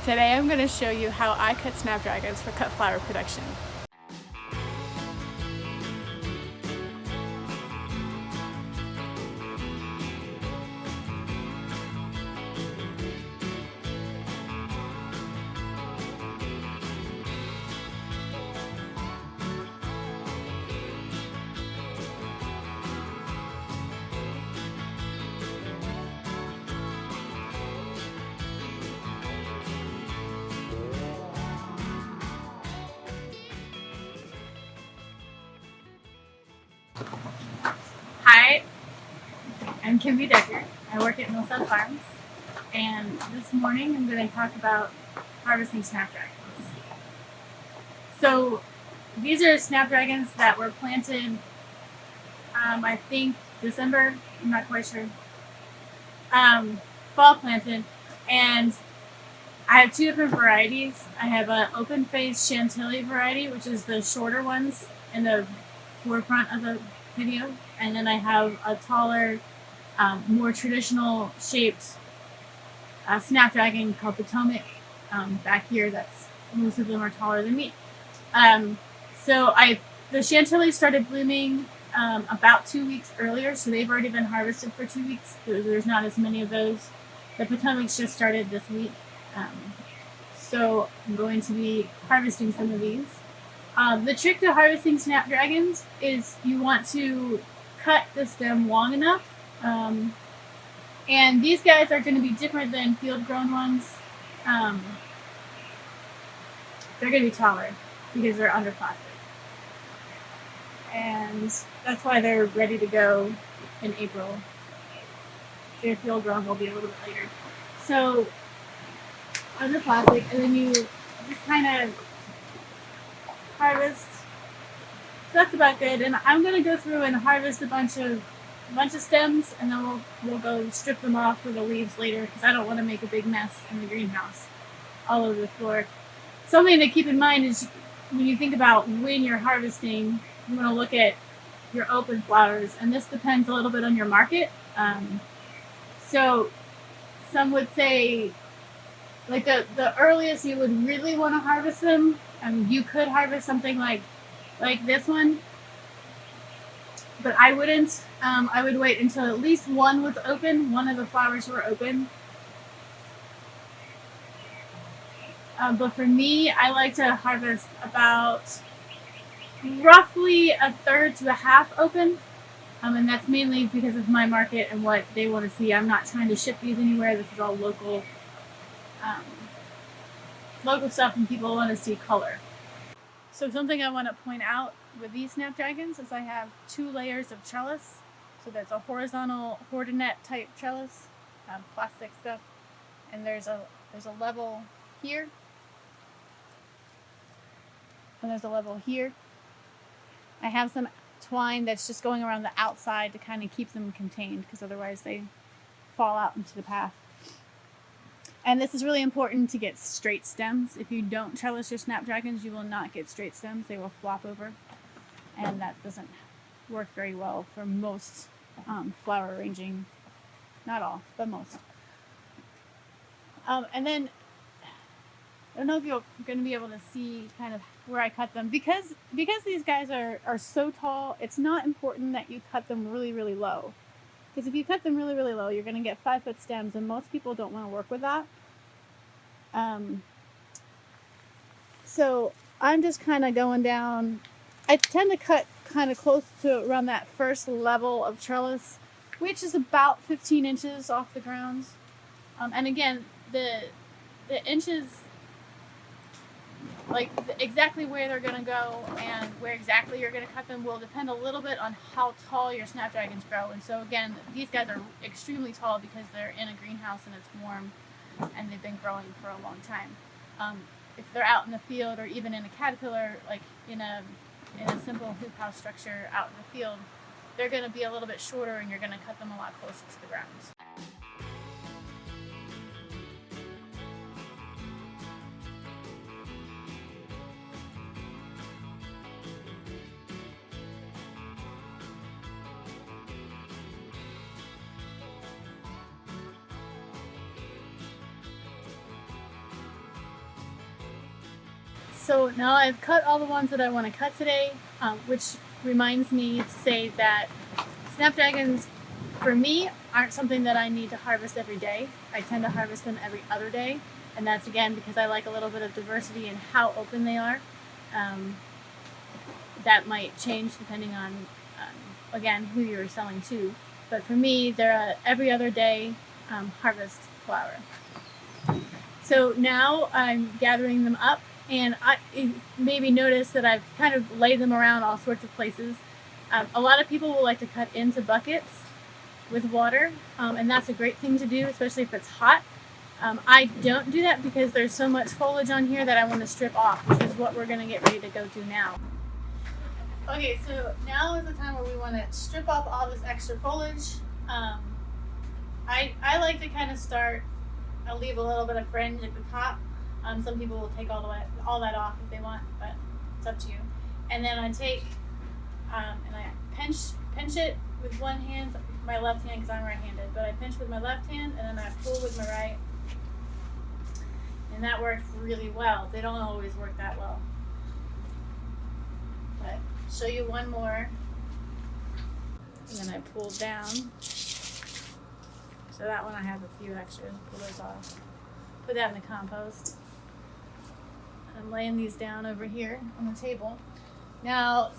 Today I'm going to show you how I cut snapdragons for cut flower production. Hi, I'm Kimby Decker. I work at Millsap Farms, and this morning I'm going to talk about harvesting snapdragons. So these are snapdragons that were planted, I think December, I'm not quite sure, fall planted, and I have two different varieties. I have an open face Chantilly variety, which is the shorter ones in the forefront of the video, and then I have a taller, more traditional shaped snapdragon called Potomac back here. That's most of them are taller than me. The Chantilly started blooming about 2 weeks earlier, so they've already been harvested for 2 weeks. There's not as many of those. The Potomacs just started this week, so I'm going to be harvesting some of these. The trick to harvesting snapdragons is you want to cut the stem long enough, and these guys are going to be different than field-grown ones. They're going to be taller because they're under plastic, and that's why they're ready to go in April. Their field-grown will be a little bit later. So under plastic, and then you just kind of harvest. So that's about good, and I'm gonna go through and harvest a bunch of stems, and then we'll go strip them off for the leaves later because I don't want to make a big mess in the greenhouse all over the floor. Something to keep in mind is when you think about when you're harvesting, you want to look at your open flowers, and this depends a little bit on your market. So some would say like the earliest you would really want to harvest them, you could harvest something like this one, but I wouldn't. I would wait until at least one was open, one of the flowers were open. But for me, I like to harvest about roughly a third to a half open, and that's mainly because of my market and what they want to see. I'm not trying to ship these anywhere. This is all local stuff, and people want to see color. So something I want to point out with these snapdragons is I have 2 layers of trellis. So there's a horizontal hordenet type trellis, plastic stuff, and there's a level here, and there's a level here. I have some twine that's just going around the outside to kind of keep them contained, because otherwise they fall out into the path. And this is really important to get straight stems. If you don't trellis your snapdragons, you will not get straight stems. They will flop over, and that doesn't work very well for most flower arranging. Not all, but most. And then I don't know if you're going to be able to see kind of where I cut them. Because these guys are so tall, it's not important that you cut them really, really low. Because if you cut them really, really low, you're going to get 5-foot stems, and most people don't want to work with that. So I'm just kind of going down. I tend to cut kind of close to around that first level of trellis, which is about 15 inches off the ground. And again, the inches, like exactly where they're going to go and where exactly you're going to cut them will depend a little bit on how tall your snapdragons grow. And so again, these guys are extremely tall because they're in a greenhouse and it's warm and they've been growing for a long time. If they're out in the field or even in a caterpillar, like in a simple hoop house structure out in the field, they're going to be a little bit shorter, and you're going to cut them a lot closer to the ground. So now I've cut all the ones that I want to cut today, which reminds me to say that Snapdragons, for me, aren't something that I need to harvest every day. I tend to harvest them every other day, and that's again because I like a little bit of diversity in how open they are. That might change depending on, again, who you're selling to. But for me, they're a every other day harvest flower. So now I'm gathering them up, and you maybe notice that I've kind of laid them around all sorts of places. A lot of people will like to cut into buckets with water, and that's a great thing to do, especially if it's hot. I don't do that because there's so much foliage on here that I want to strip off, which is what we're going to get ready to go do now. Okay, so now is the time where we want to strip off all this extra foliage. I like to kind of start, I'll leave a little bit of fringe at the top. Some people will take all that off if they want, but it's up to you. And then I take and I pinch it with one hand, my left hand because I'm right-handed, but I pinch with my left hand and then I pull with my right. And that works really well. They don't always work that well. But I'll show you one more. And then I pull down. So that one I have a few extras. Pull those off. Put that in the compost. I'm laying these down over here on the table. Now,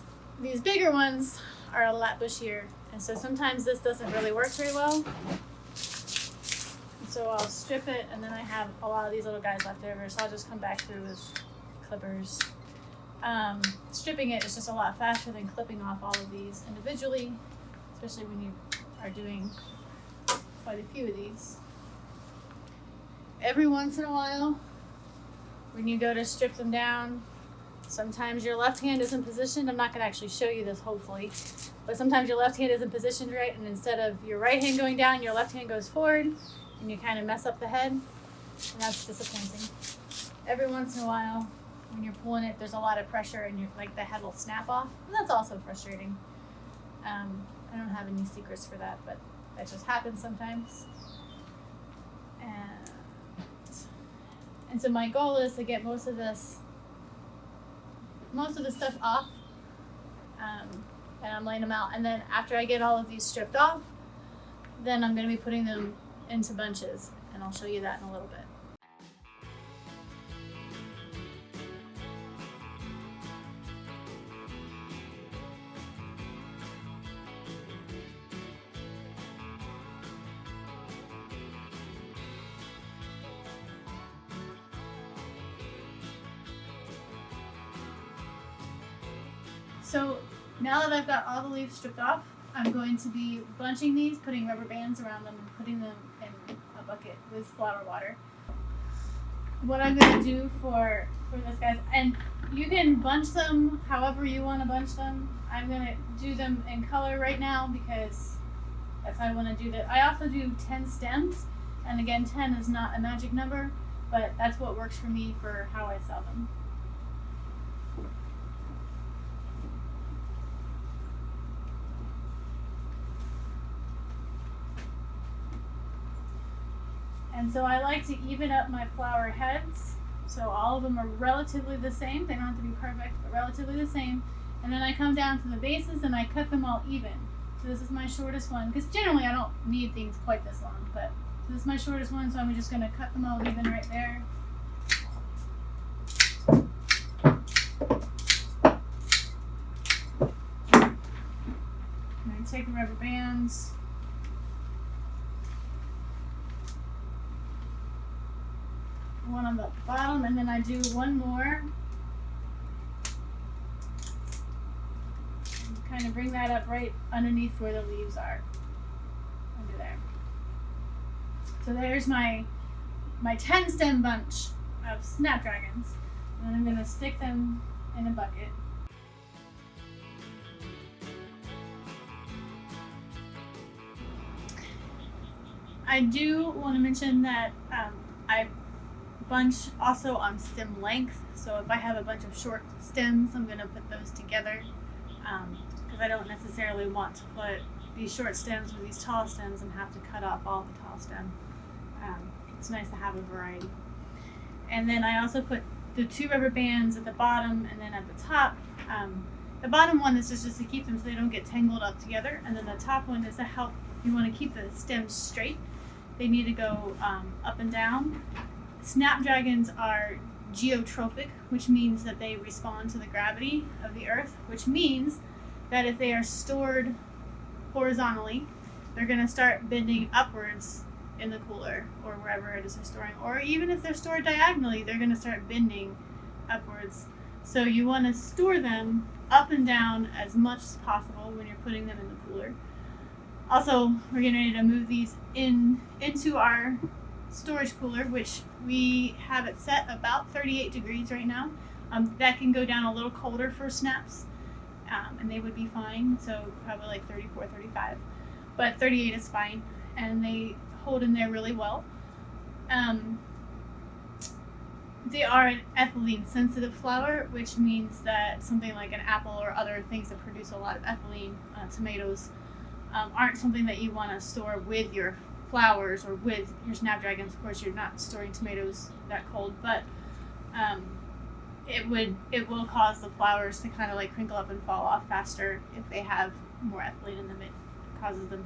these bigger ones are a lot bushier, and so sometimes this doesn't really work very well. So I'll strip it, and then I have a lot of these little guys left over, so I'll just come back through with clippers. Stripping it is just a lot faster than clipping off all of these individually, especially when you are doing quite a few of these. Every once in a while, when you go to strip them down, sometimes your left hand isn't positioned. I'm not going to actually show you this, hopefully, but sometimes your left hand isn't positioned right, and instead of your right hand going down, your left hand goes forward, and you kind of mess up the head, and that's disappointing. Every once in a while, when you're pulling it, there's a lot of pressure, and the head will snap off, and that's also frustrating. I don't have any secrets for that, but that just happens sometimes. And so my goal is to get most of the stuff off, and I'm laying them out. And then after I get all of these stripped off, then I'm going to be putting them into bunches, and I'll show you that in a little bit. So now that I've got all the leaves stripped off, I'm going to be bunching these, putting rubber bands around them, and putting them in a bucket with flower water. What I'm going to do for this, guys, and you can bunch them however you want to bunch them. I'm going to do them in color right now because that's how I want to do that. I also do 10 stems, and again, 10 is not a magic number, but that's what works for me for how I sell them. And so I like to even up my flower heads, so all of them are relatively the same. They don't have to be perfect, but relatively the same. And then I come down to the bases and I cut them all even. So this is my shortest one, because generally I don't need things quite this long, but so this is my shortest one, so I'm just going to cut them all even right there. And I take the rubber bands. One on the bottom, and then I do one more and kind of bring that up right underneath where the leaves are, under there. So there's my 10 stem bunch of Snapdragons, and I'm going to stick them in a bucket. I do want to mention that I bunch also on stem length, so if I have a bunch of short stems, I'm going to put those together because I don't necessarily want to put these short stems with these tall stems and have to cut off all the tall stem. It's nice to have a variety. And then I also put the 2 rubber bands at the bottom and then at the top. The bottom one is just to keep them so they don't get tangled up together, and then the top one is to help. You want to keep the stems straight. They need to go up and down. Snapdragons are geotrophic, which means that they respond to the gravity of the earth, which means that if they are stored horizontally, they're going to start bending upwards in the cooler or wherever it is they're storing. Or even if they're stored diagonally, they're going to start bending upwards. So you want to store them up and down as much as possible when you're putting them in the cooler. Also, we're getting ready to move these into our storage cooler, which we have it set about 38 degrees right now. That can go down a little colder for snaps, and they would be fine. So probably like 34, 35, but 38 is fine, and they hold in there really well. They are an ethylene sensitive flower, which means that something like an apple or other things that produce a lot of ethylene, tomatoes, aren't something that you want to store with your flowers or with your snapdragons. Of course, you're not storing tomatoes that cold, but it will cause the flowers to kind of like crinkle up and fall off faster if they have more ethylene in them. It causes them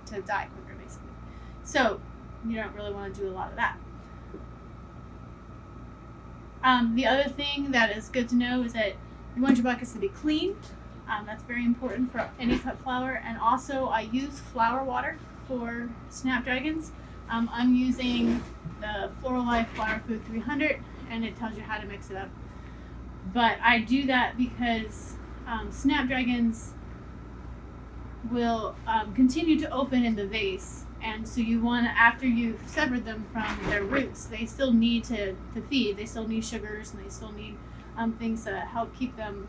to die quicker, basically. So you don't really want to do a lot of that. The other thing that is good to know is that you want your buckets to be clean. That's very important for any cut flower. And also, I use flower water for snapdragons. I'm using the Floral Life Flower Food 300, and it tells you how to mix it up. But I do that because snapdragons will continue to open in the vase. And so you want to, after you've severed them from their roots, they still need to feed. They still need sugars, and they still need things to help keep them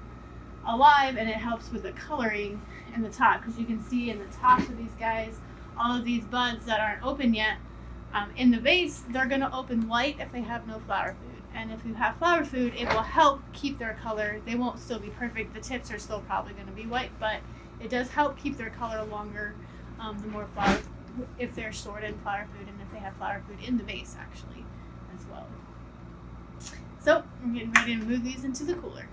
alive, and it helps with the coloring in the top, because you can see in the tops of these guys, all of these buds that aren't open yet, in the vase, they're going to open white if they have no flower food. And if you have flower food, it will help keep their color. They won't still be perfect. The tips are still probably going to be white, but it does help keep their color longer, the more flower, if they're stored in flower food, and if they have flower food in the vase, actually, as well. So, we're getting ready to move these into the cooler.